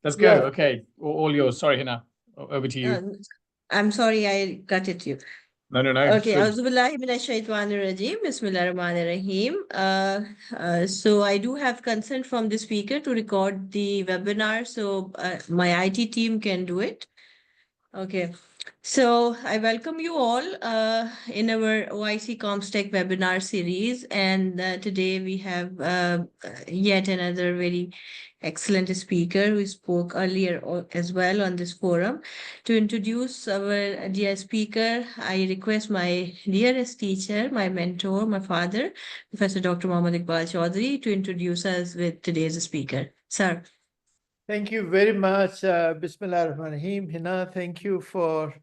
Let's go. Yeah. Okay, all yours. Sorry, Hina. Over to you. I'm sorry, I cut it you. No. Okay, Auzubillahi minash shaitanir rajim. Bismillahir rahmanir rahim. So I do have consent from the speaker to record the webinar, so my IT team can do it. Okay, so I welcome you all in our OIC Comstech webinar series, and today we have yet another very excellent speaker who spoke earlier as well on this forum. To introduce our dear speaker, I request my dearest teacher, my mentor, my father, Professor Dr. Mohammad Iqbal Chaudhary, to introduce us with today's speaker. Sir. Thank you very much, Bismillah ar-Rahman ar-Rahim. Hina, thank you for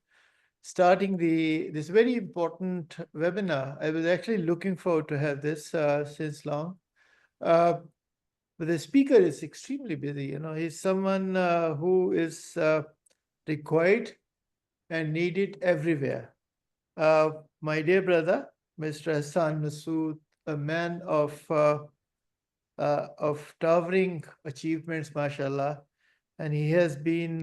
starting this very important webinar. I was actually looking forward to have this since long. But the speaker is extremely busy. You know, he's someone who is required and needed everywhere. My dear brother, Mr. Hassan Masood, a man of towering achievements, mashallah, and he has been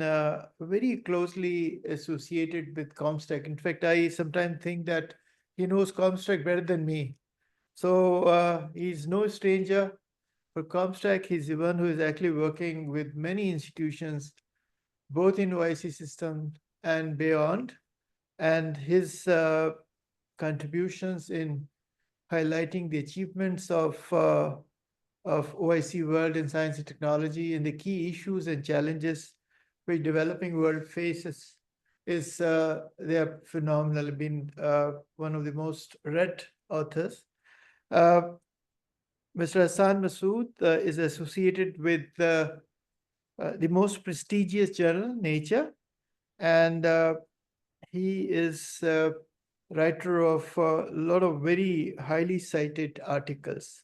very closely associated with Comstech. In fact, I sometimes think that he knows Comstech better than me. So he's no stranger for Comstech. He's the one who is actually working with many institutions, both in OIC system and beyond. And his contributions in highlighting the achievements of OIC world in science and technology and the key issues and challenges which developing world faces is they are phenomenal. Been one of the most read authors. Mr. Hassan Masood is associated with the most prestigious journal, Nature, and he is writer of a lot of very highly cited articles.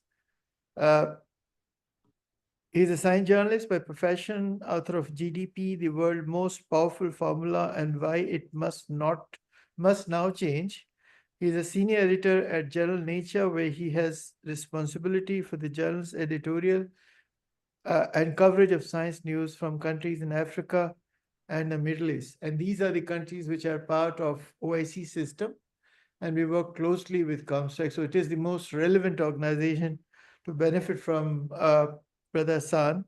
He's a science journalist by profession, author of GDP, the world's most powerful formula and why it must now change. He's a senior editor at Journal Nature, where he has responsibility for the journal's editorial and coverage of science news from countries in Africa and the Middle East. And these are the countries which are part of OIC system. And we work closely with Comstech. So it is the most relevant organization to benefit from Brother Hassan.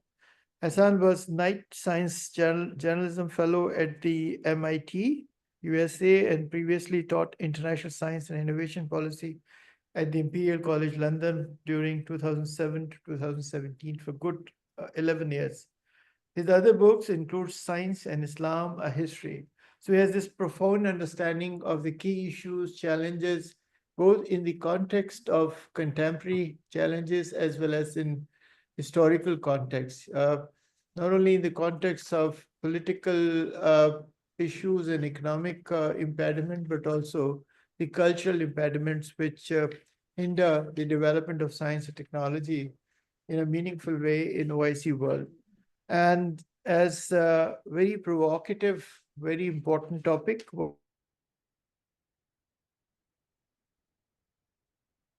Hassan was Knight Science Journalism Fellow at the MIT, USA, and previously taught International Science and Innovation Policy at the Imperial College London during 2007 to 2017 for good 11 years. His other books include Science and Islam, A History. So he has this profound understanding of the key issues, challenges, both in the context of contemporary challenges as well as in historical context, not only in the context of political issues and economic impediment, but also the cultural impediments which hinder the development of science and technology in a meaningful way in OIC world. And as a very provocative, very important topic,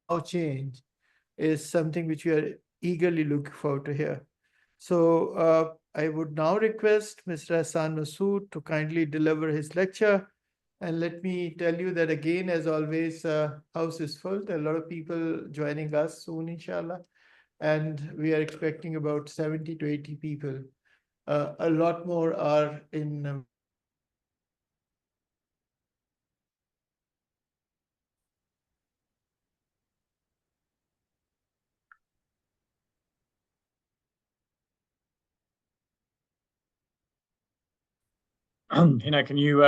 how change is something which we are eagerly looking forward to hear. So I would now request Mr. Hassan Masood to kindly deliver his lecture. And let me tell you that again, as always, house is full. There are a lot of people joining us soon, inshallah. And we are expecting about 70 to 80 people. A lot more are in Hina, can you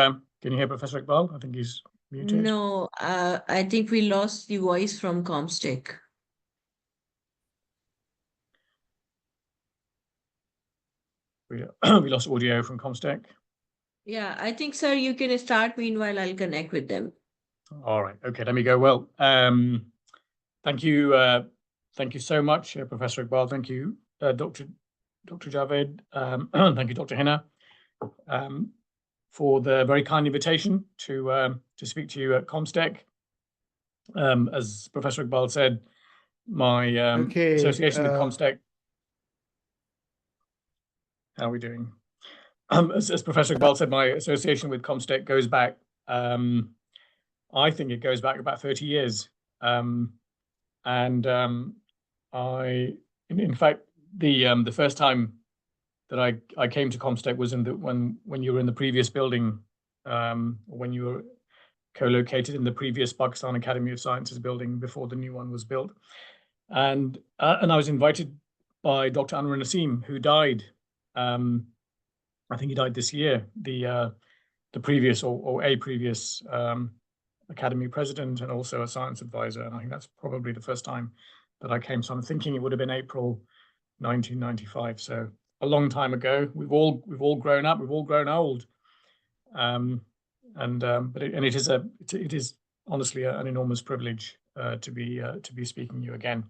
hear Professor Iqbal? I think he's muted. No, I think we lost the voice from Comstech. We lost audio from Comstech. Yeah, I think, sir, you can start. Meanwhile, I'll connect with them. All right. Okay, let me go. Well, thank you so much, Professor Iqbal. Thank you, Dr. Javed. Thank you, Dr. Hina, for the very kind invitation to speak to you at Comstech. As Professor Iqbal said, my association with Comstech. How are we doing? As Professor Iqbal said, my association with Comstech goes back, I think it goes back about 30 years. In fact, the first time that I came to Comstech was when you were in the previous building, when you were co-located in the previous Pakistan Academy of Sciences building before the new one was built. And I was invited by Dr. Anwar Naseem, who died. I think he died this year. The previous or a previous Academy president and also a science advisor. And I think that's probably the first time that I came. So I'm thinking it would have been April 1995. So a long time ago. We've all grown up. We've all grown old. It is honestly an enormous privilege to be speaking to you again.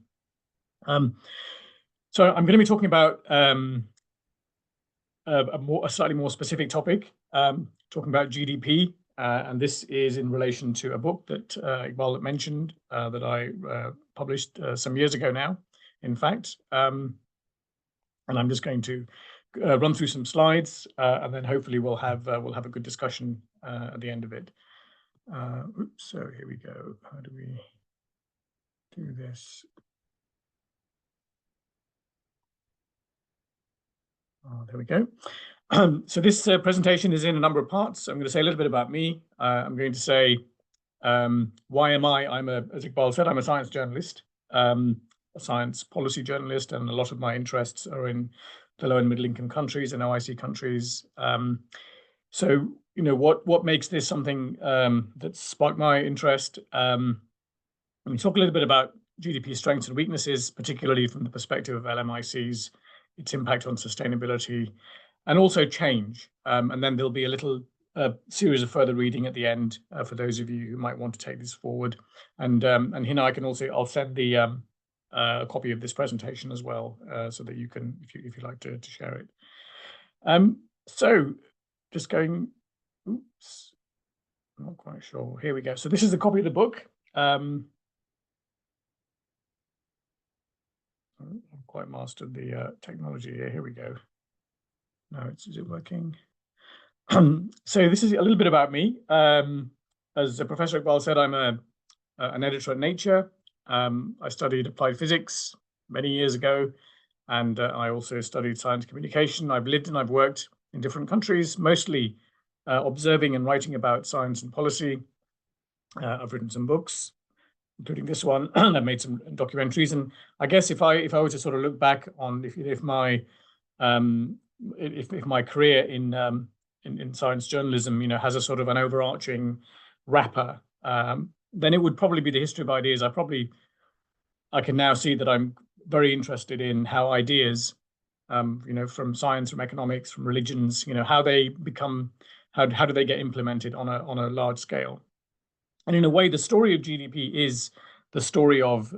So I'm going to be talking about a slightly more specific topic, talking about GDP, and this is in relation to a book that Iqbal mentioned that I published some years ago now, in fact. And I'm just going to run through some slides, and then hopefully we'll have a good discussion at the end of it. So here we go. How do we do this? There we go. So this presentation is in a number of parts. I'm going to say a little bit about me. I'm going to say why am I? As Iqbal said, I'm a science journalist, a science policy journalist, and a lot of my interests are in the low and middle income countries and OIC countries. So what makes this something that sparked my interest? Let me talk a little bit about GDP strengths and weaknesses, particularly from the perspective of LMICs, its impact on sustainability, and also change. And then there'll be a little series of further reading at the end for those of you who might want to take this forward. And Hina, I'll send the a copy of this presentation as well, so that you can, if you like to share it. So just going, oops, I'm not quite sure. Here we go. So this is a copy of the book. I haven't quite mastered the technology here. Here we go. No, is it working? So this is a little bit about me. As Professor Iqbal said, I'm an editor at Nature. I studied applied physics many years ago, and I also studied science communication. I've lived and I've worked in different countries, mostly observing and writing about science and policy. I've written some books, including this one. I've made some documentaries, and I guess if I were to sort of look back on if my career in science journalism, has a sort of an overarching wrapper, then it would probably be the history of ideas. I can now see that I'm very interested in how ideas, from science, from economics, from religions, how they become, how do they get implemented on a large scale. And in a way, the story of GDP is the story of,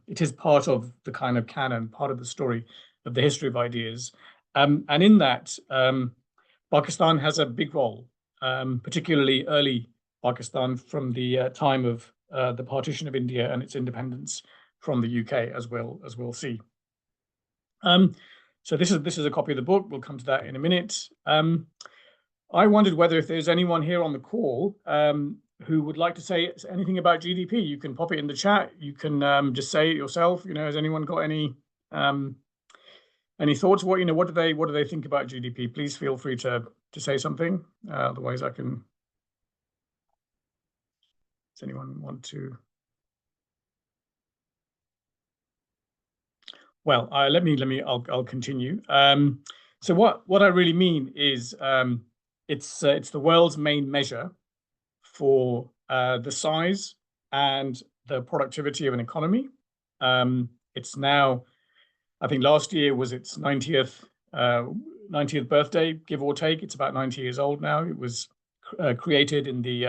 it is part of the kind of canon, part of the story of the history of ideas. And in that, Pakistan has a big role, particularly early Pakistan from the time of the partition of India and its independence from the UK, as we'll see. So this is a copy of the book. We'll come to that in a minute. I wondered whether if there's anyone here on the call who would like to say anything about GDP. You can pop it in the chat. You can just say it yourself. Has anyone got any thoughts? What do they think about GDP? Please feel free to say something. Otherwise, I can. Does anyone want to? Well, I'll continue. So what I really mean is it's the world's main measure for the size and the productivity of an economy. It's now, I think last year was its 90th birthday, give or take. It's about 90 years old now. It was created in the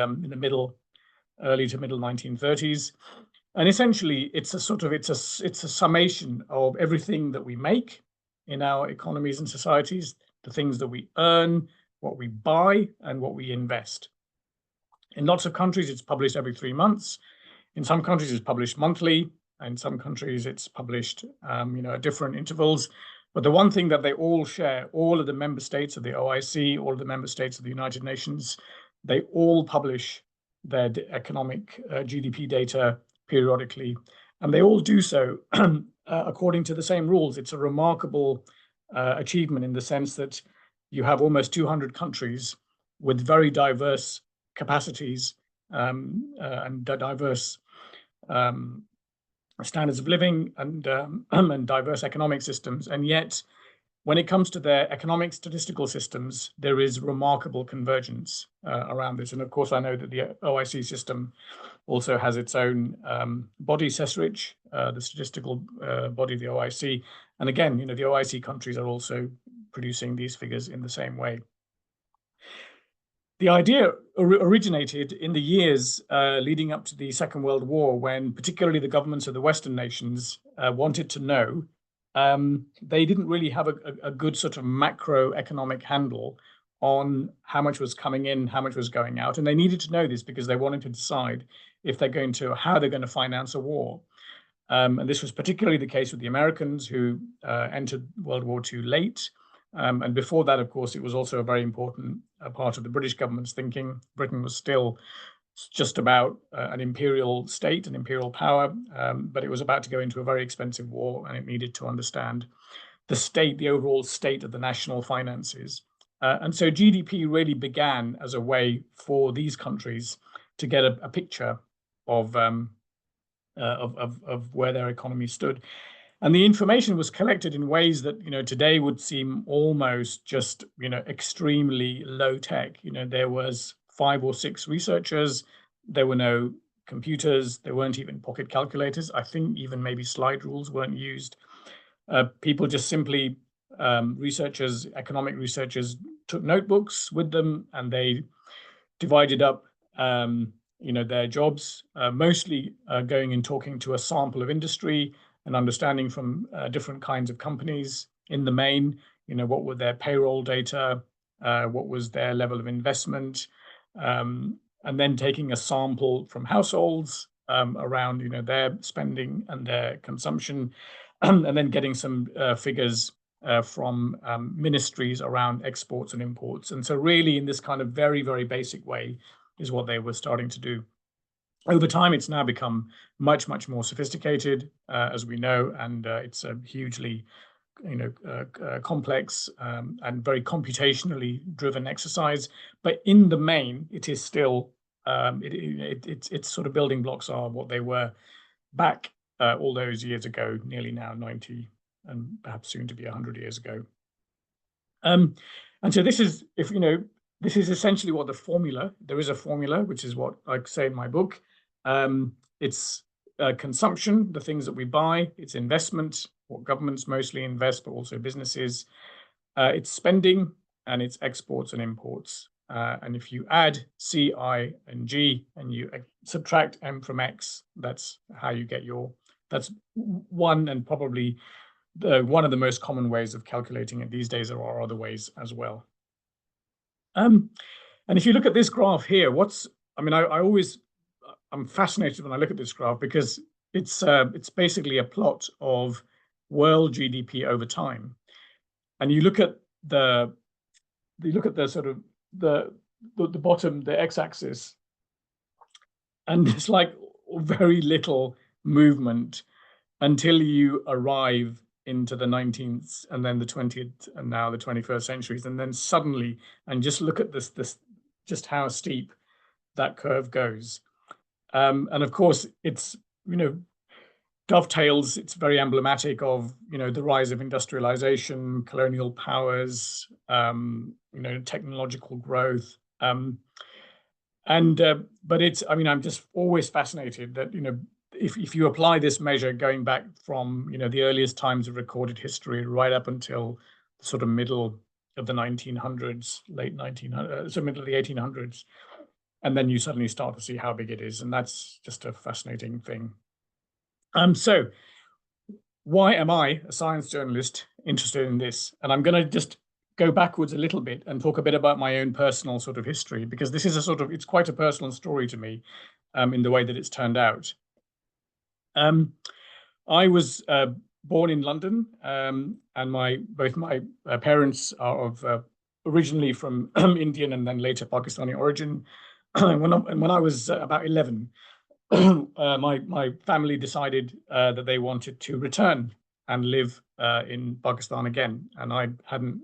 early to middle 1930s, and essentially it's a summation of everything that we make in our economies and societies, the things that we earn, what we buy, and what we invest. In lots of countries, it's published every 3 months. In some countries, it's published monthly. In some countries, it's published, at different intervals. But the one thing that they all share, all of the member states of the OIC, all of the member states of the United Nations, they all publish their economic GDP data periodically, and they all do so according to the same rules. It's a remarkable achievement in the sense that you have almost 200 countries with very diverse capacities and diverse standards of living and diverse economic systems. And yet, when it comes to their economic statistical systems, there is remarkable convergence around this. And of course, I know that the OIC system also has its own body, CESRIC, the statistical body of the OIC. And again, the OIC countries are also producing these figures in the same way. The idea originated in the years leading up to the Second World War, when particularly the governments of the Western nations wanted to know. They didn't really have a good sort of macroeconomic handle on how much was coming in, how much was going out. And they needed to know this because they wanted to decide if how they're going to finance a war. And this was particularly the case with the Americans, who entered World War II late. And before that, of course, it was also a very important part of the British government's thinking. Britain was still just about an imperial state, an imperial power, but it was about to go into a very expensive war, and it needed to understand the overall state of the national finances. And so GDP really began as a way for these countries to get a picture of where their economy stood. And the information was collected in ways that, today would seem almost just, extremely low tech. There was 5 or 6 researchers. There were no computers. There weren't even pocket calculators. I think even maybe slide rules weren't used. People just simply, economic researchers took notebooks with them, and they divided up, their jobs, mostly going and talking to a sample of industry and understanding from different kinds of companies in the main, what were their payroll data, what was their level of investment, and then taking a sample from households around, their spending and their consumption, and then getting some figures from ministries around exports and imports. And so really in this kind of very, very basic way is what they were starting to do. Over time, it's now become much, much more sophisticated, as we know, and it's a hugely, complex and very computationally driven exercise. But in the main, it is still its sort of building blocks are what they were back all those years ago, nearly now 90 and perhaps soon to be 100 years ago. And so this is, this is essentially what there is a formula, which is what I say in my book. It's consumption, the things that we buy, it's investment, what governments mostly invest, but also businesses, it's spending, and it's exports and imports. And if you add C, I, and G, and you subtract M from X, that's how you get that's one, and probably one of the most common ways of calculating it these days. There are other ways as well. And if you look at this graph here, I'm fascinated when I look at this graph, because it's basically a plot of world GDP over time. And you look at the sort of the bottom, the x-axis, and it's like very little movement until you arrive into the 19th and then the 20th and now the 21st centuries, and then suddenly, and just look at this just how steep that curve goes. And of course, it's dovetails. It's very emblematic of the rise of industrialization, colonial powers, technological growth, but it's, I'm just always fascinated that if you apply this measure going back from the earliest times of recorded history right up until the sort of middle of the 1900s, late 1900s, so middle of the 1800s, and then you suddenly start to see how big it is, and that's just a fascinating thing. So why am I, a science journalist, interested in this? And I'm going to just go backwards a little bit and talk a bit about my own personal sort of history, because this is it's quite a personal story to me in the way that it's turned out. I was born in London, and both my parents are of originally from Indian and then later Pakistani origin. When I was about 11, my family decided that they wanted to return and live in Pakistan again, and I hadn't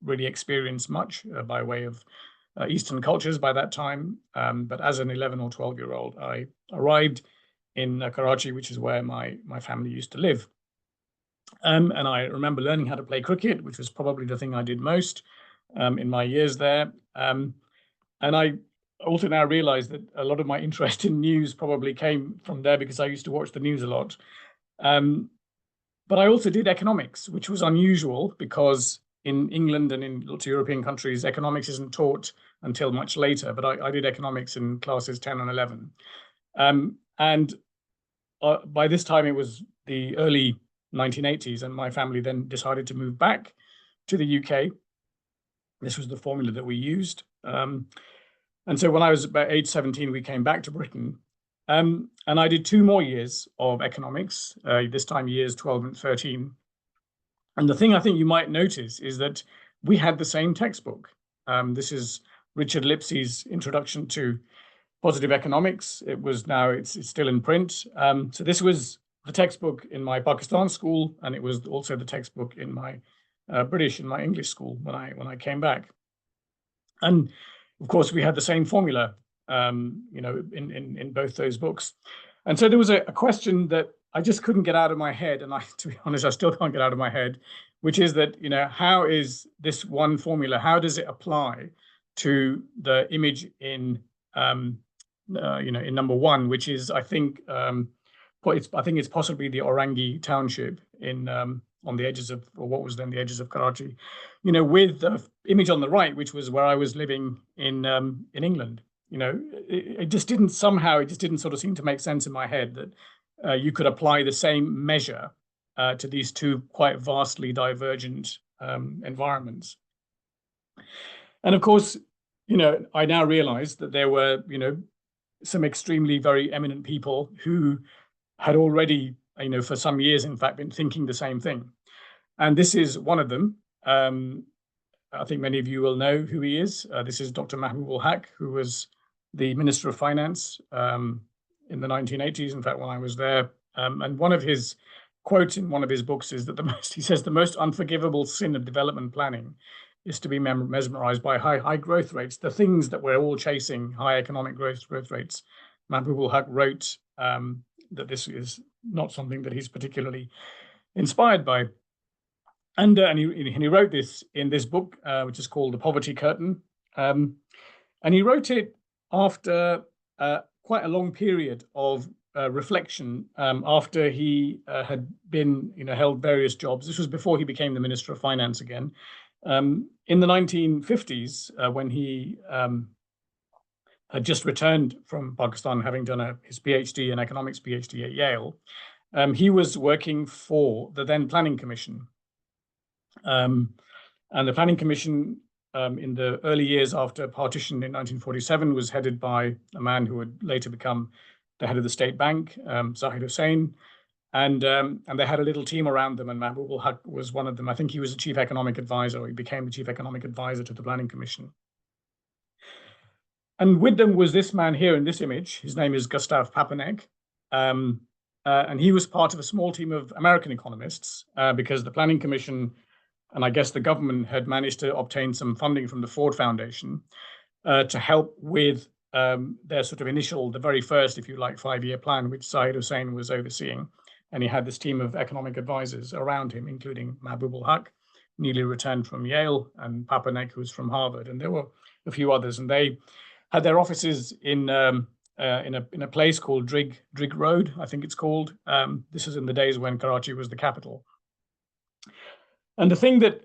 really experienced much by way of Eastern cultures by that time. But as an 11 or 12-year-old, I arrived in Karachi, which is where my family used to live. And I remember learning how to play cricket, which was probably the thing I did most in my years there. And I also now realize that a lot of my interest in news probably came from there because I used to watch the news a lot. But I also did economics, which was unusual because in England and in lots of European countries, economics isn't taught until much later. But I did economics in classes 10 and 11. By this time, it was the early 1980s, and my family then decided to move back to the UK. This was the formula that we used. And so when I was about age 17, we came back to Britain. And I did 2 more years of economics, this time years 12 and 13. And the thing I think you might notice is that we had the same textbook. This is Richard Lipsey's Introduction to Positive Economics. It's still in print. So this was the textbook in my Pakistan school, and it was also the textbook in my my English school when I came back. And of course, we had the same formula, in both those books. And so there was a question that I just couldn't get out of my head, and to be honest, I still can't get out of my head, which is that, how is this one formula? How does it apply to the image in in number 1, which is I think it's possibly the Orangi township in on the edges of, or what was then the edges of Karachi, with the image on the right, which was where I was living in England. It just didn't sort of seem to make sense in my head that you could apply the same measure to these 2 quite vastly divergent environments. And of course, I now realize that there were, some extremely very eminent people who had already, for some years, in fact, been thinking the same thing. And this is one of them. I think many of you will know who he is. This is Dr. Mahbub Haq, who was the Minister of Finance in the 1980s, in fact, when I was there. And one of his quotes in one of his books is that he says, the most unforgivable sin of development planning is to be mesmerized by high growth rates, the things that we're all chasing, high economic growth rates. Mahbub Haq wrote that this is not something that he's particularly inspired by. And he wrote this in this book, which is called The Poverty Curtain. And he wrote it after quite a long period of reflection, after he had been, held various jobs. This was before he became the Minister of Finance again. In the 1950s, when he had just returned from Pakistan, having done his PhD, an economics PhD at Yale, he was working for the then Planning Commission. And the Planning Commission in the early years after partition in 1947 was headed by a man who would later become the head of the State Bank, Zahid Hussain. And they had a little team around them, and Mahbub Haq was one of them. I think he was the chief economic advisor, or he became the chief economic advisor to the Planning Commission. And with them was this man here in this image. His name is Gustav Papanek. And he was part of a small team of American economists because the Planning Commission, and I guess the government, had managed to obtain some funding from the Ford Foundation to help with their sort of the very first, if you like, 5-year plan, which Zahid Hussain was overseeing. And he had this team of economic advisors around him, including Mahbub Haq, newly returned from Yale, and Papanek, who's from Harvard. And there were a few others. And they had their offices in a place called Drigg Road, I think it's called. This is in the days when Karachi was the capital. And the thing that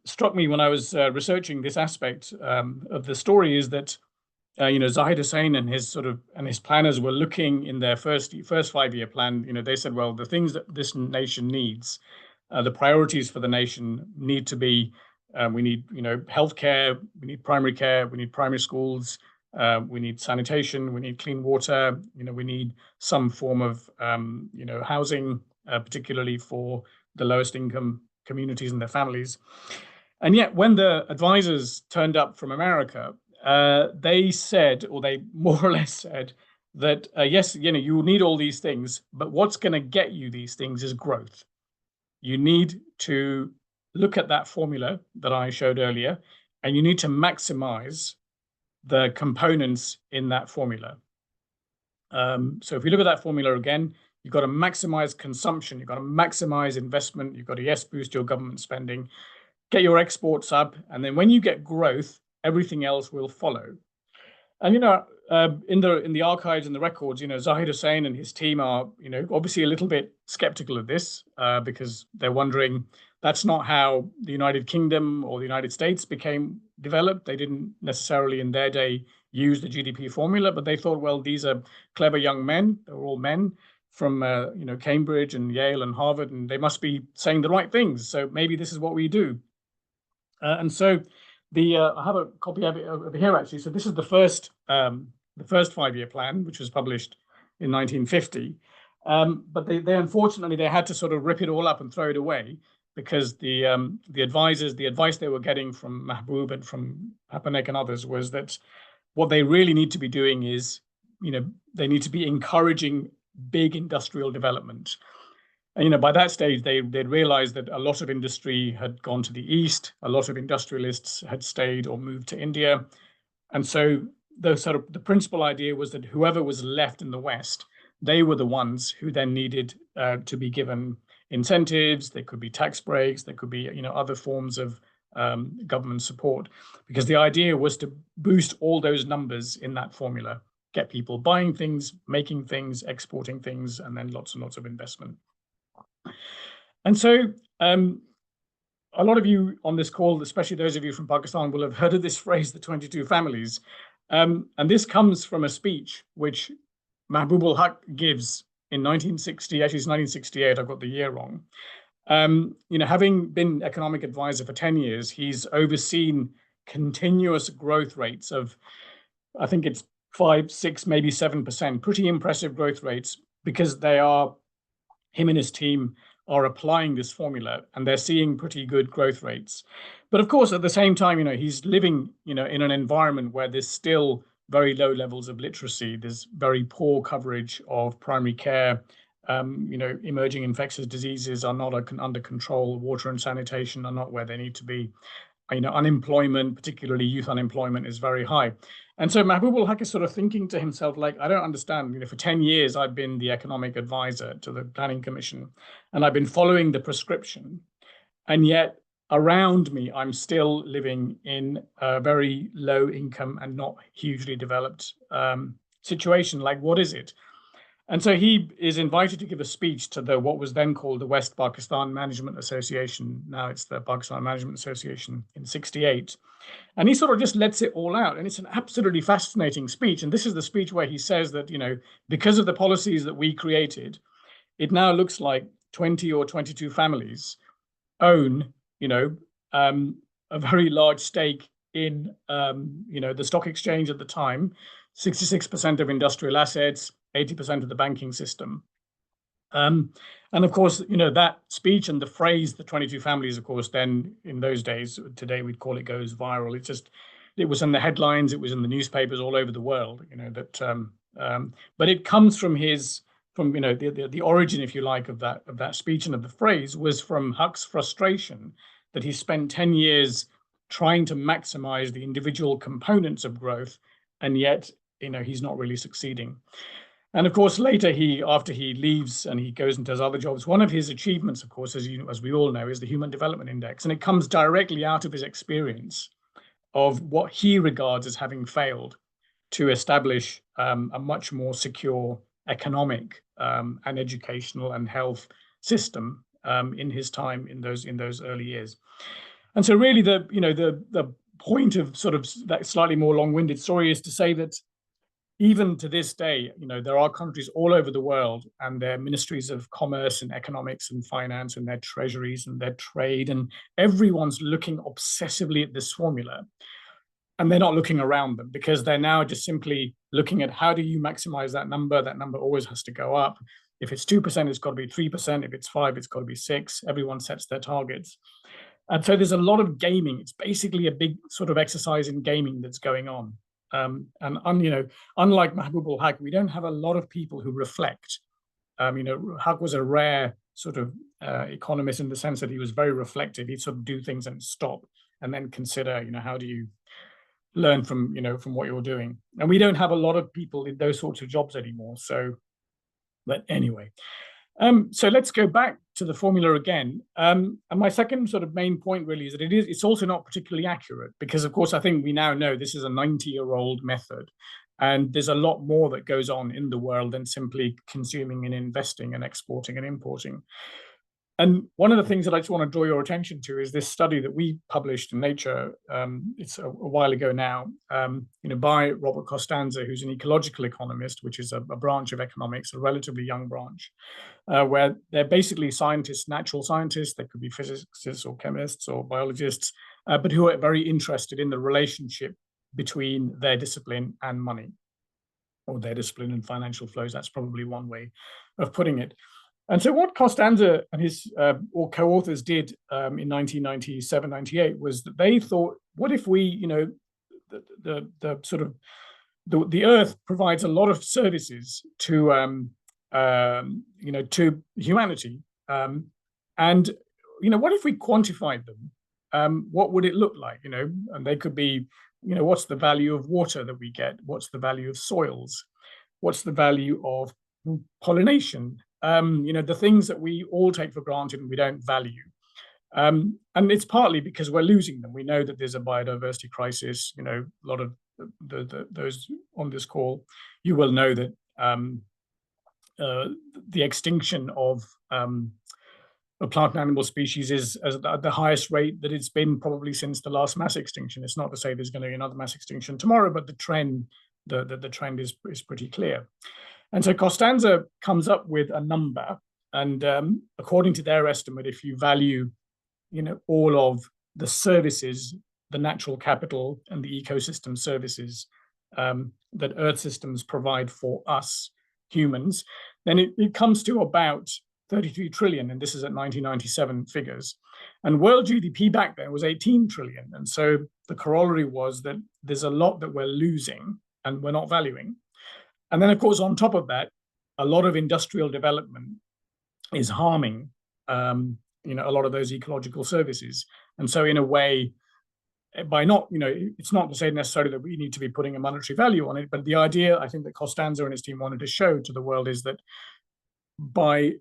struck me when I was researching this aspect of the story is that Zahid Hussain and his planners were looking in their first 5-year plan. They said, well, the things that this nation needs, the priorities for the nation need to be, we need, healthcare, we need primary care, we need primary schools, we need sanitation, we need clean water, we need some form of, housing, particularly for the lowest income communities and their families. And yet, when the advisors turned up from America, they said, or they more or less said, that yes, you will need all these things, but what's going to get you these things is growth. You need to look at that formula that I showed earlier, and you need to maximize the components in that formula. So if we look at that formula again, you've got to maximize consumption, you've got to maximize investment, you've got to, yes, boost your government spending, get your exports up, and then when you get growth, everything else will follow. And in the archives and the records, Zahid Hussain and his team are, obviously a little bit skeptical of this because they're wondering that's not how the United Kingdom or the United States became developed. They didn't necessarily in their day use the GDP formula, but they thought, well, these are clever young men. They're all men from Cambridge and Yale and Harvard, and they must be saying the right things. So maybe this is what we do. And so I have a copy of it over here actually. So this is the first 5-year plan, which was published in 1950. But they unfortunately they had to sort of rip it all up and throw it away because the advice they were getting from Mahbub and from Papanek and others was that what they really need to be doing is, they need to be encouraging big industrial development. And by that stage, they'd realized that a lot of industry had gone to the east, a lot of industrialists had stayed or moved to India. And so the principal idea was that whoever was left in the West, they were the ones who then needed to be given incentives. There could be tax breaks, there could be other forms of government support, because the idea was to boost all those numbers in that formula, get people buying things, making things, exporting things, and then lots and lots of investment. And so a lot of you on this call, especially those of you from Pakistan, will have heard of this phrase, the 22 families. And this comes from a speech which Mahbub ul-Haq gives in 1960, actually it's 1968, I've got the year wrong. Having been economic advisor for 10 years, he's overseen continuous growth rates of, I think it's 5, 6, maybe 7%, pretty impressive growth rates, because him and his team are applying this formula and they're seeing pretty good growth rates. But of course, at the same time, he's living, in an environment where there's still very low levels of literacy. There's very poor coverage of primary care. Emerging infectious diseases are not under control. Water and sanitation are not where they need to be. Unemployment, particularly youth unemployment, is very high. And so Mahbub ul-Haq is sort of thinking to himself, like, I don't understand, for 10 years, I've been the economic advisor to the Planning Commission, and I've been following the prescription. And yet around me, I'm still living in a very low income and not hugely developed situation. Like, what is it? And so he is invited to give a speech to what was then called the West Pakistan Management Association. Now it's the Pakistan Management Association in 1968. And he sort of just lets it all out. And it's an absolutely fascinating speech. And this is the speech where he says that, because of the policies that we created, it now looks like 20 or 22 families own, a very large stake in, the stock exchange at the time, 66% of industrial assets, 80% of the banking system. And of course, that speech and the phrase, the 22 families, of course, then in those days, today we'd call it goes viral. It was in the headlines, it was in the newspapers all over the world, but it comes from the origin, if you like, of that speech and of the phrase was from Huck's frustration that he spent 10 years trying to maximize the individual components of growth, and yet, he's not really succeeding. And of course, later after he leaves and he goes and does other jobs, one of his achievements, of course, as we all know, is the Human Development Index. And it comes directly out of his experience of what he regards as having failed to establish a much more secure economic and educational and health system in his time in those early years. And so really the point of sort of that slightly more long-winded story is to say that even to this day, there are countries all over the world and their ministries of commerce and economics and finance and their treasuries and their trade, and everyone's looking obsessively at this formula. And they're not looking around them because they're now just simply looking at how do you maximize that number? That number always has to go up. If it's 2%, it's got to be 3%. If it's 5%, it's got to be 6%. Everyone sets their targets. And so there's a lot of gaming. It's basically a big sort of exercise in gaming that's going on. Unlike Mahbub al-Haq, we don't have a lot of people who reflect. Haq was a rare sort of economist in the sense that he was very reflective. He'd sort of do things and stop and then consider, how do you learn from what you're doing. And we don't have a lot of people in those sorts of jobs anymore. So, but anyway, so let's go back to the formula again. And my second sort of main point really is that it's also not particularly accurate because, of course, I think we now know this is a 90-year-old method. And there's a lot more that goes on in the world than simply consuming and investing and exporting and importing. And one of the things that I just want to draw your attention to is this study that we published in Nature. It's a while ago now, by Robert Costanza, who's an ecological economist, which is a branch of economics, a relatively young branch, where they're basically scientists, natural scientists. They could be physicists or chemists or biologists, but who are very interested in the relationship between their discipline and money, or their discipline and financial flows. That's probably one way of putting it. And so what Costanza and his or co-authors did in 1997, 98 was that they thought, what if we, the Earth provides a lot of services to, to humanity, and what if we quantified them? What would it look like? And they could be, what's the value of water that we get? What's the value of soils? What's the value of pollination? The things that we all take for granted and we don't value. And it's partly because we're losing them. We know that there's a biodiversity crisis. A lot of those on this call, you will know that the extinction of plant and animal species is at the highest rate that it's been probably since the last mass extinction. It's not to say there's going to be another mass extinction tomorrow, but the trend is pretty clear. And so Costanza comes up with a number, and according to their estimate, if you value, all of the services, the natural capital and the ecosystem services that Earth systems provide for us humans, then it comes to about 33 trillion, and this is at 1997 figures. And world GDP back then was 18 trillion. And so the corollary was that there's a lot that we're losing and we're not valuing. And then, of course, on top of that, a lot of industrial development is harming, a lot of those ecological services. And so, in a way, by not, it's not to say necessarily that we need to be putting a monetary value on it, but the idea I think that Costanza and his team wanted to show to the world is that by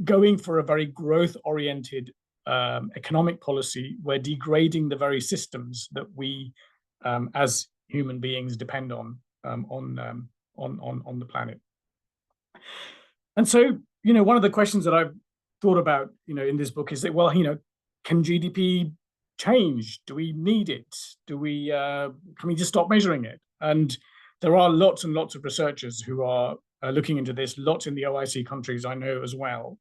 going for a very growth-oriented economic policy, we're degrading the very systems that we, as human beings, depend on the planet. And so, one of the questions that I've thought about, in this book is that, well, can GDP change? Do we need it? Can we just stop measuring it? And there are lots and lots of researchers who are looking into this, lots in the OIC countries, I know as well.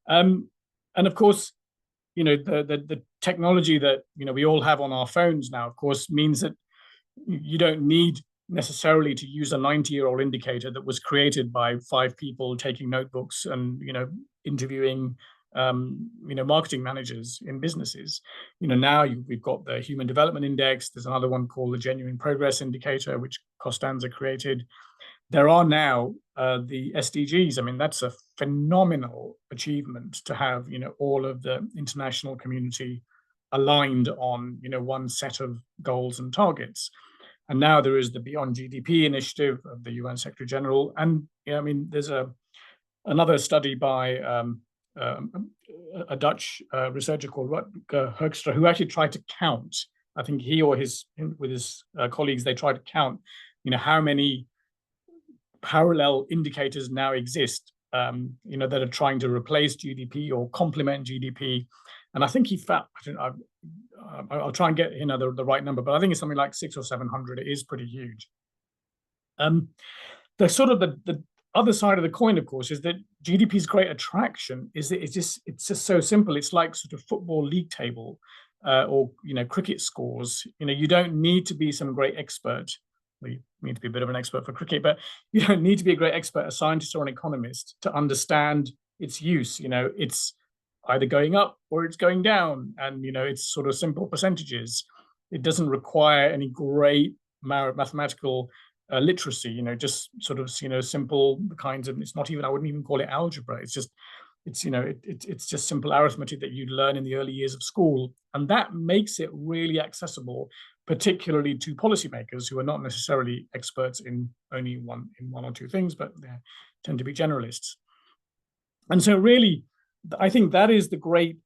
And of course, the technology that, we all have on our phones now, of course, means that you don't need necessarily to use a 90-year-old indicator that was created by 5 people taking notebooks and interviewing marketing managers in businesses. Now we've got the Human Development Index. There's another one called the Genuine Progress Indicator, which Costanza created. There are now the SDGs. I mean, that's a phenomenal achievement to have all of the international community aligned on one set of goals and targets. And now there is the Beyond GDP initiative of the UN Secretary General. And there's another study by a Dutch researcher called Rutger Hoekstra, who actually tried to count. I think he or with his colleagues, they tried to count, how many parallel indicators now exist, that are trying to replace GDP or complement GDP. And I think he found, I'll try and get the right number, but I think it's something like 600 or 700. It is pretty huge. The sort of the other side of the coin, of course, is that GDP's great attraction is that it's just so simple. It's like sort of football league table or cricket scores. You don't need to be some great expert. you need to be a bit of an expert for cricket, but you don't need to be a great expert, a scientist or an economist, to understand its use. It's either going up or it's going down, and it's sort of simple percentages. It doesn't require any great mathematical literacy. Just sort of simple kinds of. It's not even. I wouldn't even call it algebra. It's just. It's just simple arithmetic that you'd learn in the early years of school, and that makes it really accessible, particularly to policymakers who are not necessarily experts in only one or two things, but they tend to be generalists. And so really, I think that is the great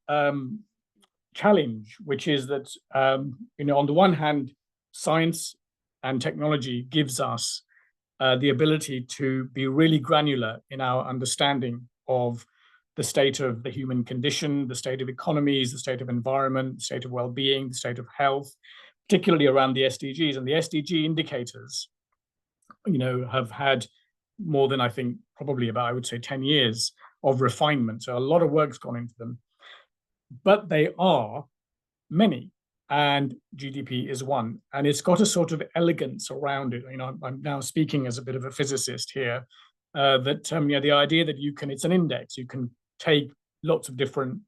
challenge, which is that, on the one hand, science and technology gives us the ability to be really granular in our understanding of the state of the human condition, the state of economies, the state of environment, the state of well-being, the state of health, particularly around the SDGs. And the SDG indicators, have had more than, I think, probably about, I would say, 10 years of refinement. So a lot of work's gone into them, but they are many, and GDP is one, and it's got a sort of elegance around it. I'm now speaking as a bit of a physicist here, that the idea that it's an index. You can take lots of different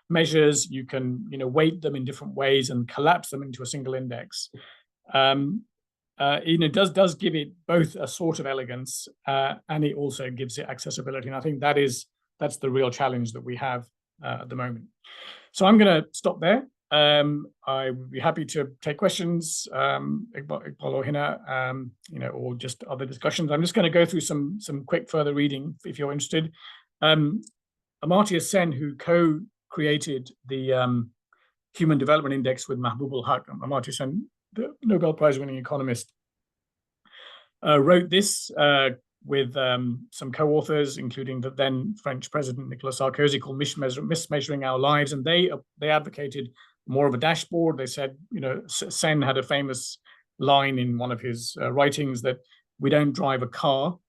measures, you can weight them in different ways and collapse them into a single index. It does give it both a sort of elegance, and it also gives it accessibility. And I think that's the real challenge that we have at the moment. So I'm going to stop there. I would be happy to take questions, Iqbal or Hina, or just other discussions. I'm just going to go through some quick further reading if you're interested. Amartya Sen, who co-created the Human Development Index with Mahbub Haq, Amartya Sen, the Nobel Prize-winning economist, wrote this with some co-authors, including the then French President Nicolas Sarkozy, called Mismeasuring Our Lives. And they advocated more of a dashboard. They said, Sen had a famous line in one of his writings that we don't drive a car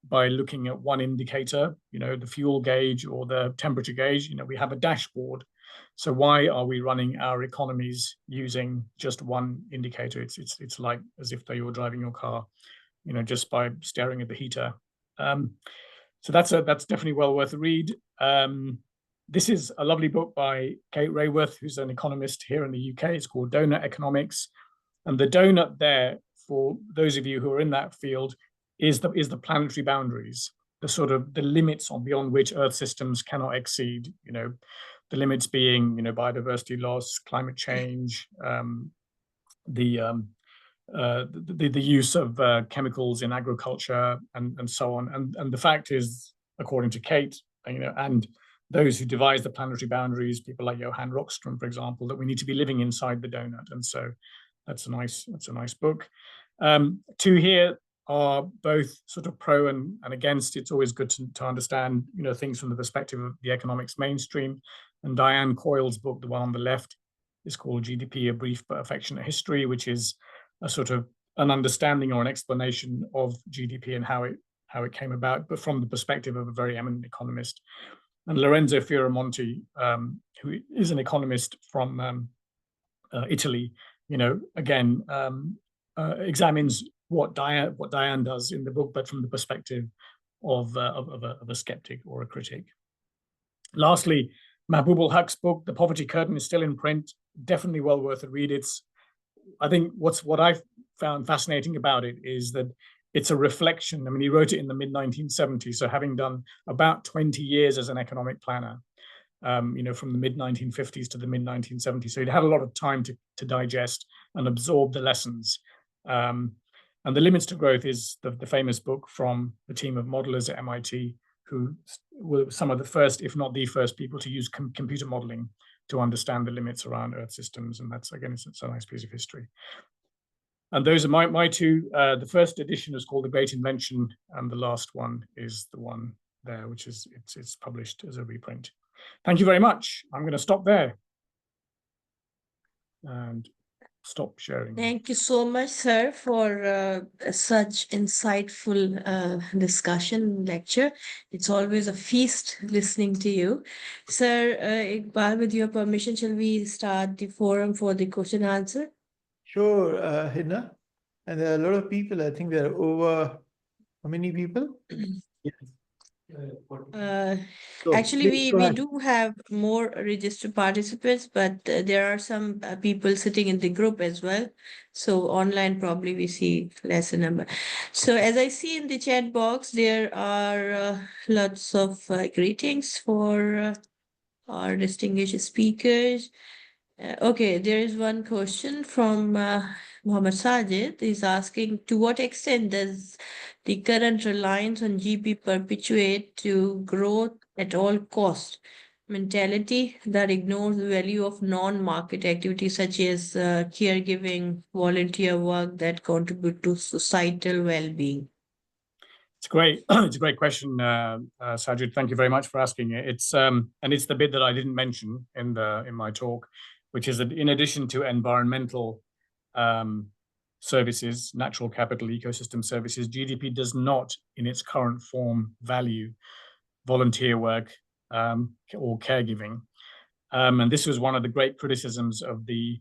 by looking at one indicator, the fuel gauge or the temperature gauge. We have a dashboard. So why are we running our economies using just one indicator? It's like as if you were driving your car, just by staring at the heater. So that's definitely well worth a read. This is a lovely book by Kate Raworth, who's an economist here in the UK. It's called Donut Economics. And the donut there, for those of you who are in that field, is the planetary boundaries, the limits beyond which Earth systems cannot exceed. The limits being, biodiversity loss, climate change, the use of chemicals in agriculture, and so on. And the fact is, according to Kate, and those who devise the planetary boundaries, people like Johan Rockström, for example, that we need to be living inside the donut. And so that's a nice book. Two here are both sort of pro and against. It's always good to understand, things from the perspective of the economics mainstream. And Diane Coyle's book, the one on the left, is called GDP, A Brief but Affectionate History, which is a sort of an understanding or an explanation of GDP and how it came about, but from the perspective of a very eminent economist. And Lorenzo Fioramonti, who is an economist from Italy, again, examines what Diane does in the book, but from the perspective of a skeptic or a critic. Lastly, Mahbub Haq's book, The Poverty Curtain, is still in print. Definitely well worth a read. I think what I've found fascinating about it is that it's a reflection. I mean, he wrote it in the mid-1970s, so having done about 20 years as an economic planner, from the mid-1950s to the mid-1970s. So he'd had a lot of time to digest and absorb the lessons. And The Limits to Growth is the famous book from the team of modelers at MIT, who were some of the first, if not the first, people to use computer modeling to understand the limits around Earth systems. And that's, again, it's a nice piece of history. And those are my two. The first edition is called The Great Invention, and the last one is the one there, which is it's published as a reprint. Thank you very much. I'm going to stop there and stop sharing. Thank you so much, sir, for such insightful discussion lecture. It's always a feast listening to you. Sir, Iqbal, with your permission, shall we start the forum for the question answer? Sure, Hina. And there are a lot of people, I think there are over, how many people? So Actually, please we go we ahead. do have more registered participants, but there are some people sitting in the group as well. So online, probably we see lesser number. So as I see in the chat box, there are lots of greetings for our distinguished speakers. Okay, there is one question from Mohammed Sajid. He's asking, to what extent does the current reliance on GP perpetuate to growth at all cost mentality that ignores the value of non-market activities such as caregiving, volunteer work that contribute to societal well-being? It's great. It's a great question, Sajid. Thank you very much for asking it. It's and it's the bit that I didn't mention in my talk, which is that in addition to environmental services, natural capital ecosystem services, GDP does not, in its current form, value volunteer work or caregiving. And this was one of the great criticisms of the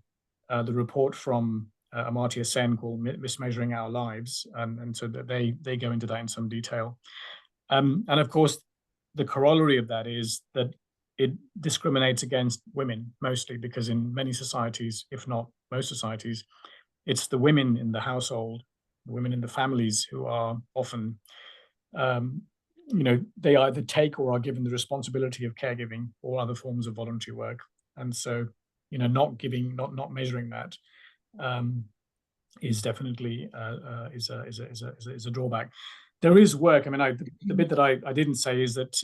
report from Amartya Sen called Mismeasuring Our Lives. And so that they go into that in some detail. And of course, the corollary of that is that it discriminates against women mostly, because in many societies, if not most societies, it's the women in the household, women in the families who are often, they either take or are given the responsibility of caregiving or other forms of voluntary work. And so, not measuring that is definitely is a drawback. There is work. I mean, the bit that I didn't say is that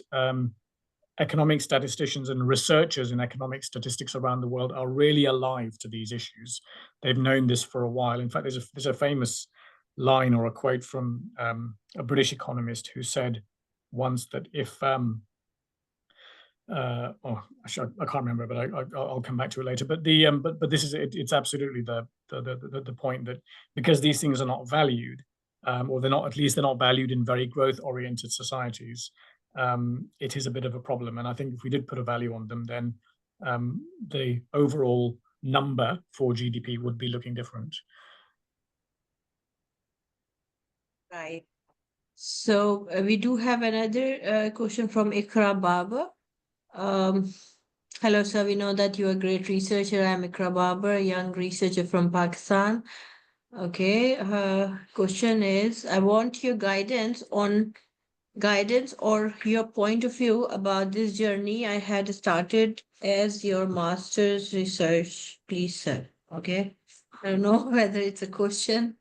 economic statisticians and researchers in economic statistics around the world are really alive to these issues. They've known this for a while. In fact, there's a famous line or a quote from a British economist who said once that if I can't remember, but I'll come back to it later. But but this is it's absolutely the point that because these things are not valued, or they're not valued in very growth-oriented societies, it is a bit of a problem. And I think if we did put a value on them, then the overall number for GDP would be looking different. Right. So we do have another question from Ikra Baba. Hello, sir. We know that you're a great researcher. I'm Ikra Babar, a young researcher from Pakistan. Okay. Question is, I want your guidance or your point of view about this journey I had started as your master's research, please, sir. Okay. I don't know whether it's a question.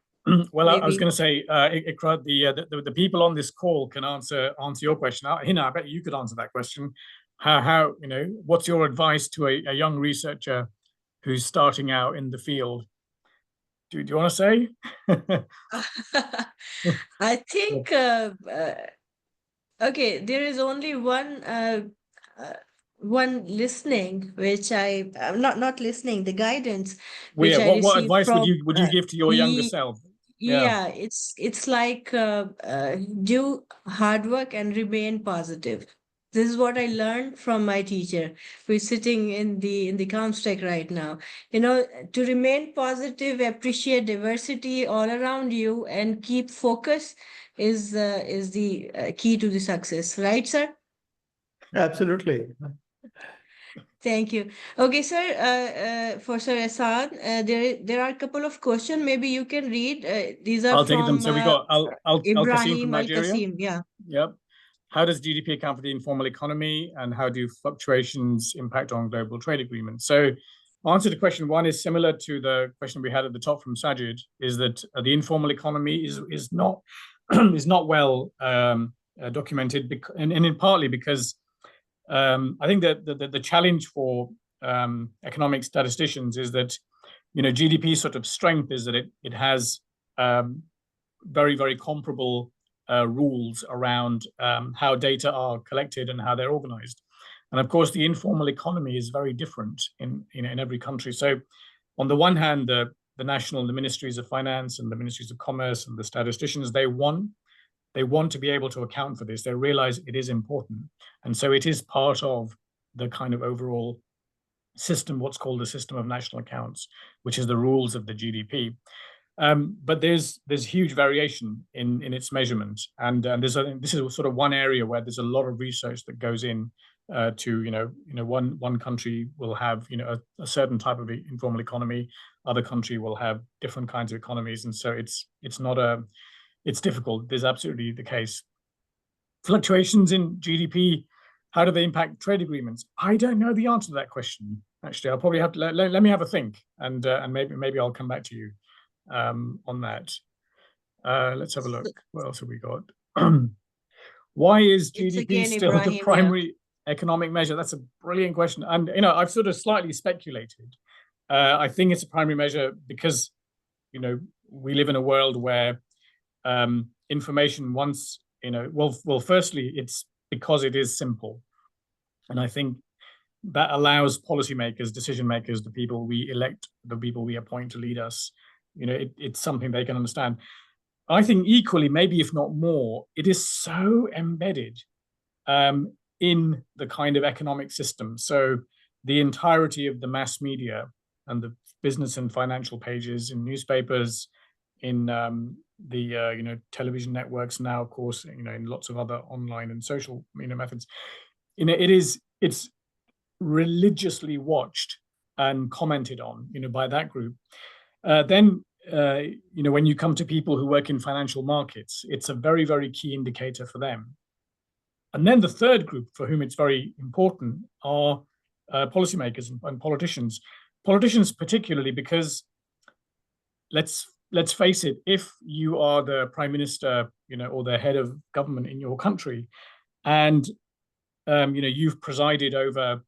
Well, I was going to say, Ikra, the people on this call can answer your question. Hina, I bet you could answer that question. How what's your advice to a young researcher who's starting out in the field? Do you want to say? I think okay, there is only one listening, which I'm not listening, the guidance which I what received advice from would you give to your younger self? Yeah, it's like do hard work and remain positive. This is what I learned from my teacher, who is sitting in the comstech right now. To remain positive, appreciate diversity all around you, and keep focus is the key to the success, right, sir? Absolutely. Thank you. Okay, sir. For Sir Asad, there are a couple of questions. Maybe you can read. These are I'll take them. from So we got Al Qasim from Ibrahim Al Nigeria. Qasim. Yeah. Yep. How does GDP account for the informal economy, and how do fluctuations impact on global trade agreements? So, answer to question one is similar to the question we had at the top from Sajid. Is that the informal economy is not is not well documented, and in partly because I think that the challenge for economic statisticians is that GDP sort of strength is that it has very, very comparable rules around how data are collected and how they're organized. And of course, the informal economy is very different in every country. So on the one hand, the ministries of finance and the ministries of commerce and the statisticians, they want to be able to account for this. They realize it is important. And so it is part of the kind of overall system, what's called the system of national accounts, which is the rules of the GDP. But there's huge variation in its measurement, and this is sort of one area where there's a lot of research that goes in to one country will have a certain type of informal economy, other country will have different kinds of economies, and so it's difficult. There's absolutely the case. Fluctuations in GDP, how do they impact trade agreements? I don't know the answer to that question. Actually, I'll probably have to let me have a think, and maybe I'll come back to you on that. Let's have a look. What else have we got? Why is GDP still the primary economic measure? That's a brilliant question, and I've sort of slightly speculated. I think it's a primary measure because we live in a world where information once well, firstly, it's because it is simple, and I think that allows policymakers, decision makers, the people we elect, the people we appoint to lead us, it's something they can understand. I think equally, maybe if not more, it is so embedded in the kind of economic system. So the entirety of the mass media and the business and financial pages in newspapers, in the television networks now, of course, in lots of other online and social methods, it's religiously watched and commented on by that group. Then when you come to people who work in financial markets, it's a very, very key indicator for them. And then the third group for whom it's very important are policymakers and politicians. Politicians particularly because let's face it, if you are the prime minister, or the head of government in your country, and you've presided over,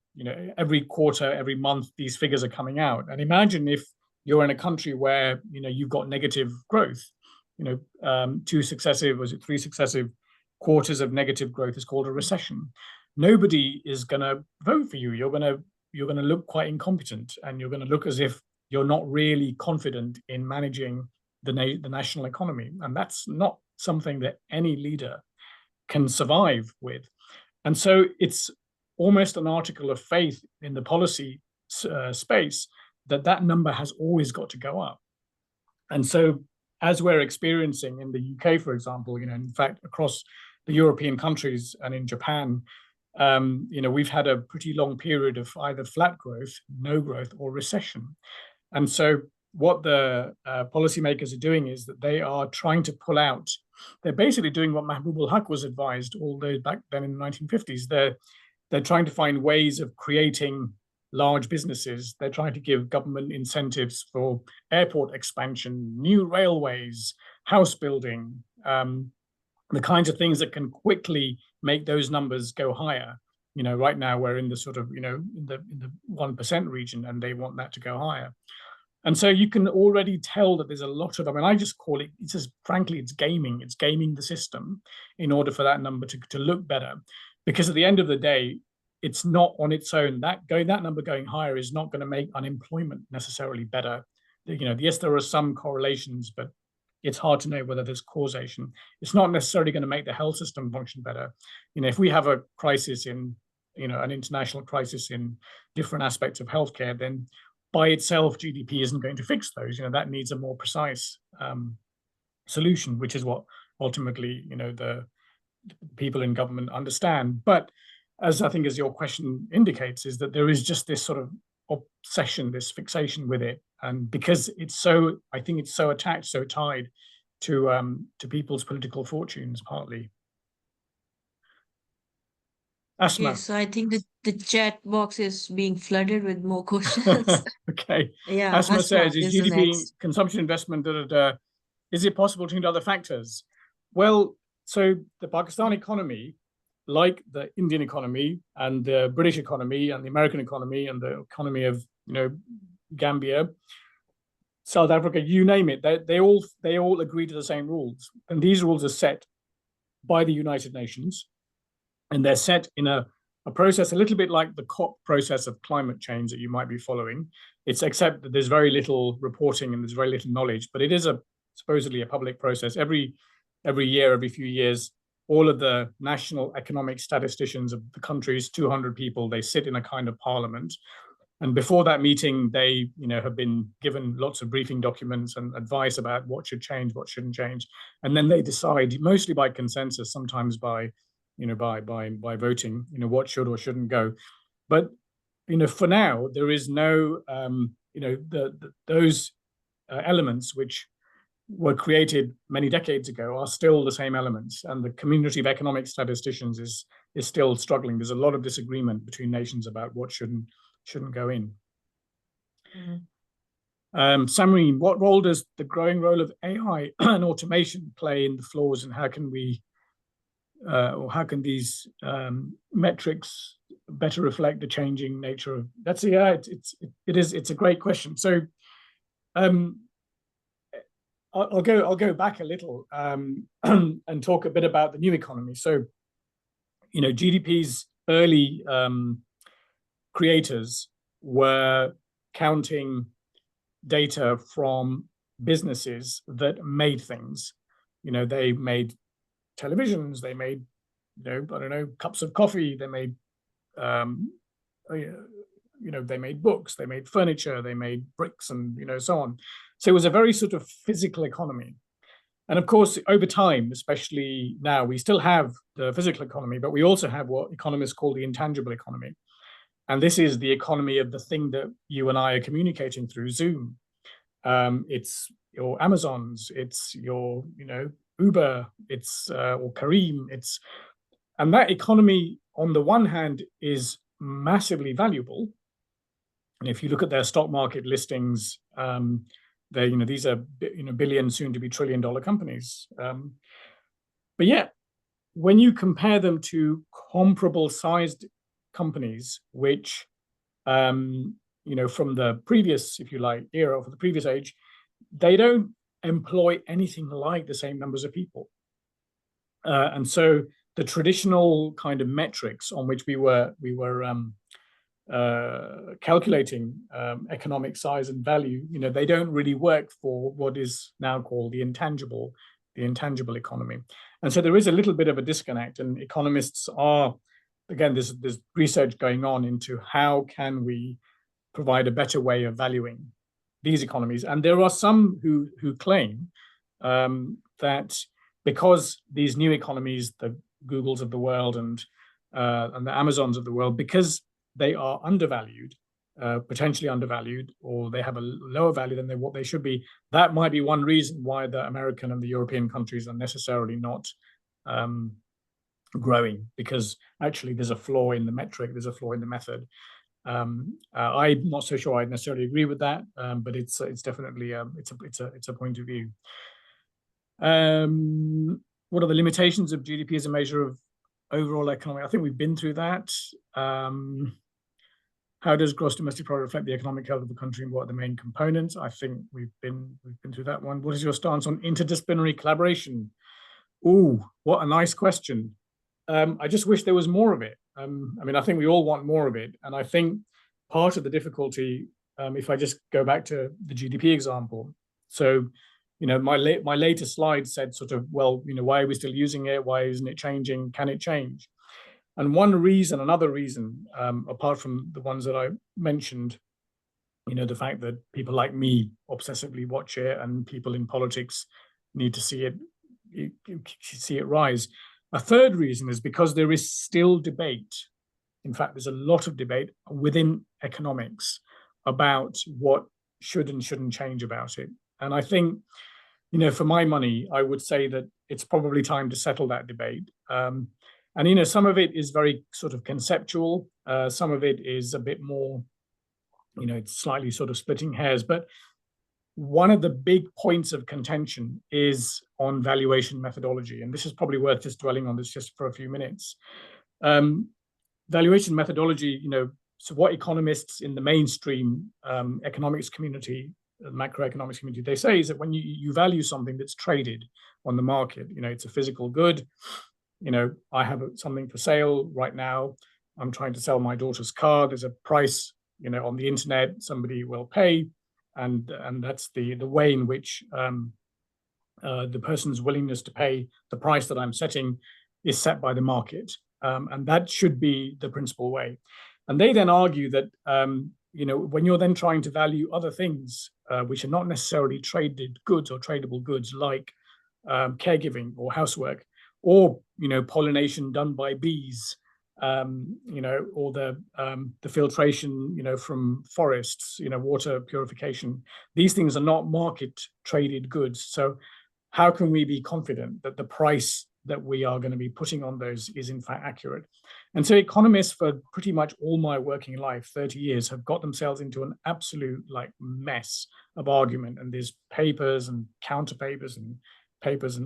every quarter, every month, these figures are coming out. And imagine if you're in a country where you've got negative growth, 3 successive quarters of negative growth is called a recession. Nobody is going to vote for you. You're going to look quite incompetent, and you're going to look as if you're not really confident in managing the national economy. And that's not something that any leader can survive with. And so it's almost an article of faith in the policy space that number has always got to go up. And so as we're experiencing in the UK, for example, in fact, across the European countries and in Japan, we've had a pretty long period of either flat growth, no growth, or recession. And so what the policymakers are doing is that they are trying to pull out, they're basically doing what Mahbub al-Haq was advised all those back then in the 1950s. They're trying to find ways of creating large businesses. They're trying to give government incentives for airport expansion, new railways, house building, the kinds of things that can quickly make those numbers go higher. Right now we're in the sort of, in the 1% region, and they want that to go higher. And so you can already tell that there's a lot of, I just call it, it's just, frankly, it's gaming the system in order for that number to look better. Because at the end of the day, it's not on its own, that number going higher is not going to make unemployment necessarily better. Yes, there are some correlations, but it's hard to know whether there's causation. It's not necessarily going to make the health system function better. If we have a crisis in, an international crisis in different aspects of healthcare, then by itself, GDP isn't going to fix those. That needs a more precise solution, which is what ultimately, the people in government understand. But as I think as your question indicates, is that there is just this sort of obsession, this fixation with it. And because I think it's so attached, so tied to people's political fortunes, partly. Asma. Okay, so I think the chat box is being flooded with more questions. Okay. Yeah, Asma says, is GDP next. consumption investment, is it possible to include other factors? Well, so the Pakistan economy, like the Indian economy and the British economy and the American economy and the economy of, Gambia, South Africa, you name it, they all agree to the same rules. And these rules are set by the United Nations. And they're set in a process a little bit like the COP process of climate change that you might be following. It's except that there's very little reporting and there's very little knowledge, but it is supposedly a public process. Every year, every few years, all of the national economic statisticians of the countries, 200 people, they sit in a kind of parliament And before that meeting, they, have been given lots of briefing documents and advice about what should change, what shouldn't change. And then they decide, mostly by consensus, sometimes by voting, what should or shouldn't go. But, for now, there is no, those elements which were created many decades ago are still the same elements, and the community of economic statisticians is still struggling. There's a lot of disagreement between nations about what shouldn't go in. Samreen, what role does the growing role of AI and automation play in the flaws, and how can we, or how can these metrics better reflect the changing nature of? That's it's a great question. So, I'll go back a little and talk a bit about the new economy. So, GDP's early creators were counting data from businesses that made things. They made televisions, they made, cups of coffee, they made, they made books, they made furniture, they made bricks, and, so on. So it was a very sort of physical economy. And of course, over time, especially now, we still have the physical economy, but we also have what economists call the intangible economy. And this is the economy of the thing that you and I are communicating through Zoom. It's your Amazons, it's your, Uber, it's or Kareem. And that economy, on the one hand, is massively valuable. And if you look at their stock market listings, these are billion, soon to be $1 trillion companies. But yet, when you compare them to comparable sized companies, which, from the previous, if you like, era, or the previous age, they don't employ anything like the same numbers of people. And so the traditional kind of metrics on which we were calculating economic size and value, they don't really work for what is now called the intangible economy. And so there is a little bit of a disconnect, and economists are, again, there's research going on into how can we provide a better way of valuing these economies. And there are some who claim that because these new economies, the Googles of the world and the Amazons of the world, because they are undervalued, potentially undervalued, or they have a lower value than what they should be, that might be one reason why the American and the European countries are necessarily not growing, because actually there's a flaw in the metric, there's a flaw in the method. I'm not so sure I necessarily agree with that, but it's definitely it's a point of view. What are the limitations of GDP as a measure of overall economy? I think we've been through that. How does gross domestic product reflect the economic health of the country, and what are the main components? I think we've been through that one. What is your stance on interdisciplinary collaboration? Ooh, what a nice question. I just wish there was more of it. I think we all want more of it. And I think part of the difficulty, if I just go back to the GDP example, so, my latest slide said sort of, well, why are we still using it? Why isn't it changing? Can it change? And another reason, apart from the ones that I mentioned, the fact that people like me obsessively watch it, and people in politics need to see it rise. A third reason is because there is still debate. In fact, there's a lot of debate within economics about what should and shouldn't change about it. And I think, for my money, I would say that it's probably time to settle that debate. And, some of it is very sort of conceptual. Some of it is a bit more, it's slightly sort of splitting hairs. But one of the big points of contention is on valuation methodology. And this is probably worth just dwelling on this just for a few minutes. Valuation methodology, so what economists in the mainstream economics community, macroeconomics community, they say is that when you value something that's traded on the market, it's a physical good. I have something for sale right now. I'm trying to sell my daughter's car. There's a price, on the internet, somebody will pay. And that's the way in which the person's willingness to pay the price that I'm setting is set by the market. And that should be the principal way. And they then argue that when you're then trying to value other things, which are not necessarily traded goods or tradable goods, like caregiving or housework, or pollination done by bees, or the filtration, from forests, water purification. These things are not market traded goods. So how can we be confident that the price that we are going to be putting on those is in fact accurate? And so economists, for pretty much all my working life, 30 years, have got themselves into an absolute mess of argument. And there's papers and counter papers and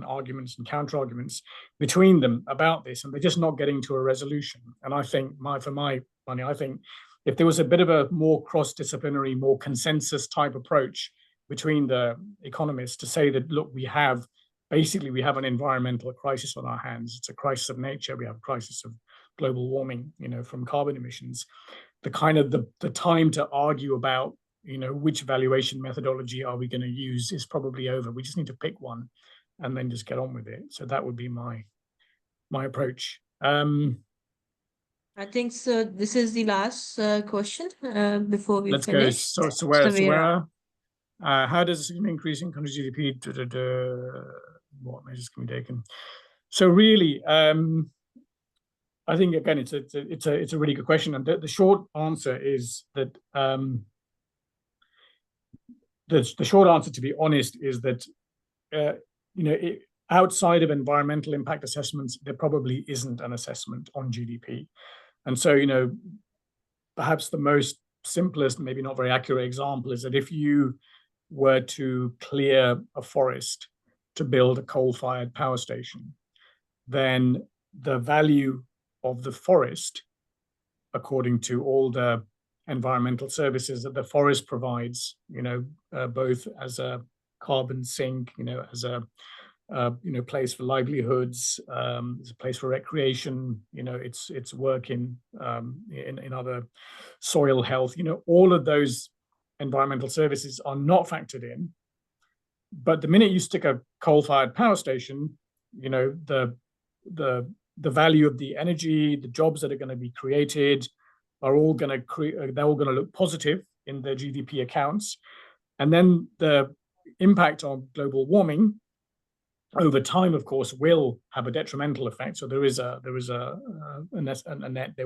arguments and counter arguments between them about this, and they're just not getting to a resolution. And I think, for my money, I think if there was a bit of a more cross-disciplinary, more consensus type approach between the economists to say that, look, we have an environmental crisis on our hands. It's a crisis of nature. We have a crisis of global warming, from carbon emissions. The time to argue about, which valuation methodology are we going to use is probably over. We just need to pick one and then just get on with it. So that would be my approach. I think so. This is the last question before we let's finish. Go. So where how does an increase in country GDP? What measures can be taken? So really, I think again, it's a really good question, and the short answer is that the short answer, to be honest, is that outside of environmental impact assessments, there probably isn't an assessment on GDP. And so, perhaps the most simplest, maybe not very accurate example is that if you were to clear a forest to build a coal-fired power station, then the value of the forest, according to all the environmental services that the forest provides, both as a carbon sink, as a place for livelihoods, it's a place for recreation, it's work in other soil health, all of those environmental services are not factored in. But the minute you stick a coal-fired power station, the value of the energy, the jobs that are going to be created are all going to they're all going to look positive in the GDP accounts. And then the impact on global warming over time, of course, will have a detrimental effect. So there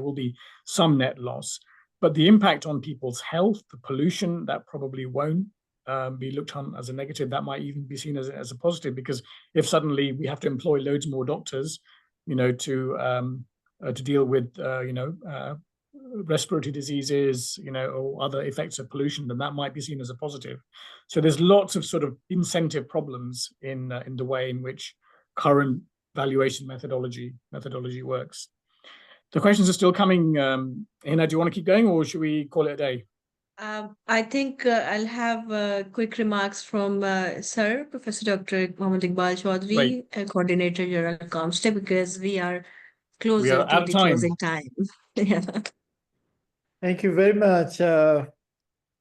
will be some net loss, but the impact on people's health, the pollution, that probably won't be looked on as a negative. That might even be seen as a positive, because if suddenly we have to employ loads more doctors, to deal with respiratory diseases, or other effects of pollution, then that might be seen as a positive. So there's lots of sort of incentive problems in the way in which current valuation methodology works. The questions are still coming. Hina, do you want to keep going, or should we call it a day? I think I'll have quick remarks from Sir, Professor Dr. Mohammad Iqbal Chaudhry, Coordinator General Comstech, because we are closer to the closing time. Yeah. Thank you very much,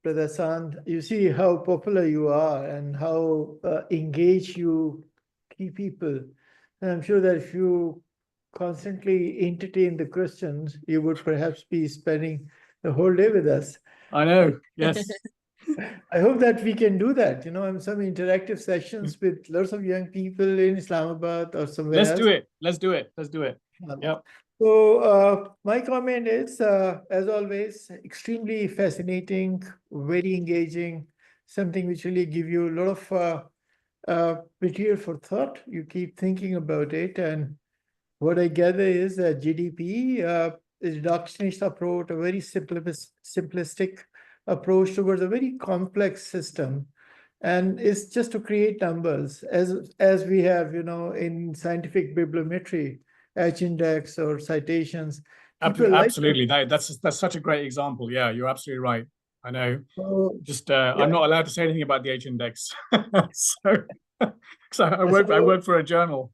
Brother Sand. You see how popular you are and how engaged you keep people. And I'm sure that if you constantly entertain the questions, you would perhaps be spending the whole day with us. I know, yes. I hope that we can do that, in some interactive sessions with lots of young people in Islamabad or somewhere else. Let's do it. Yep. So my comment is, as always, extremely fascinating, very engaging, something which really give you a lot of material for thought. You keep thinking about it. And what I gather is that GDP is a reductionist approach, a very simplistic approach towards a very complex system. And it's just to create numbers, as we have, in scientific bibliometry, H-index or citations. Absolutely. That's such a great example. Yeah, you're absolutely right. I know. Yeah. I'm not allowed to say anything about the H-index. so I work for a journal.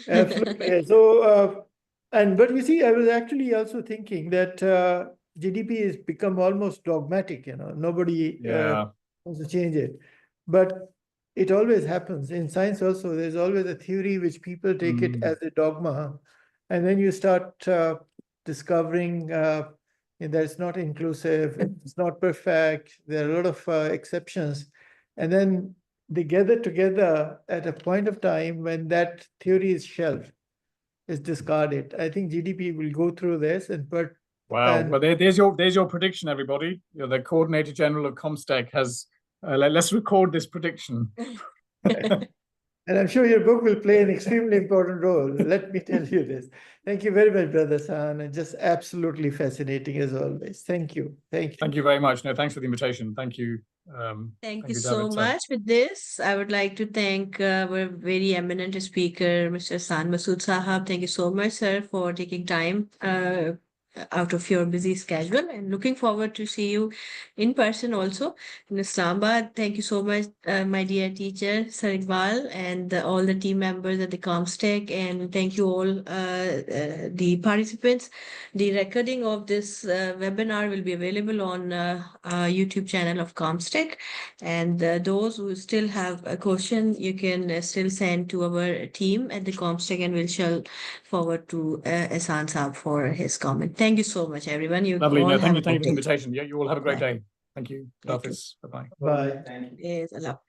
Absolutely. So, but you see, I was actually also thinking that GDP has become almost dogmatic, nobody wants to change it. But it always happens. In science also, there's always a theory which people take it as a dogma. And then you start discovering in that it's not inclusive, it's not perfect, there are a lot of exceptions. And then they gather together at a point of time when that theory is shelved, is discarded. I think GDP will go through this Wow. and Well, there's your prediction, everybody. You know, the Coordinator General of Comstech has. Let's record this prediction. and I'm sure your book will play an extremely important role. Let me tell you this. Thank you very much, Brother San. And just absolutely fascinating as always. Thank you. Thank you. Thank you very much. No, thanks for the invitation. Thank you. Thank you so David. much. With this, I would like to thank our very eminent speaker, Mr. San Masood Sahab. Thank you so much, sir, for taking time out of your busy schedule, and looking forward to see you in person also in Islamabad. Thank you so much, my dear teacher, Sir Iqbal, and all the team members at the Comstech, and thank you all the participants. The recording of this webinar will be available on YouTube channel of Comstech, and those who still have a question, you can still send to our team at the Comstech, and we'll shall forward to Ehsan Saab for his comment. Thank you so much, everyone. You Lovely. all No, thank have you. a Thank you good for the day. invitation. Yeah, you all have a great Bye. day. Thank you. Thank you. Bye-bye. Bye. Yes, Allah.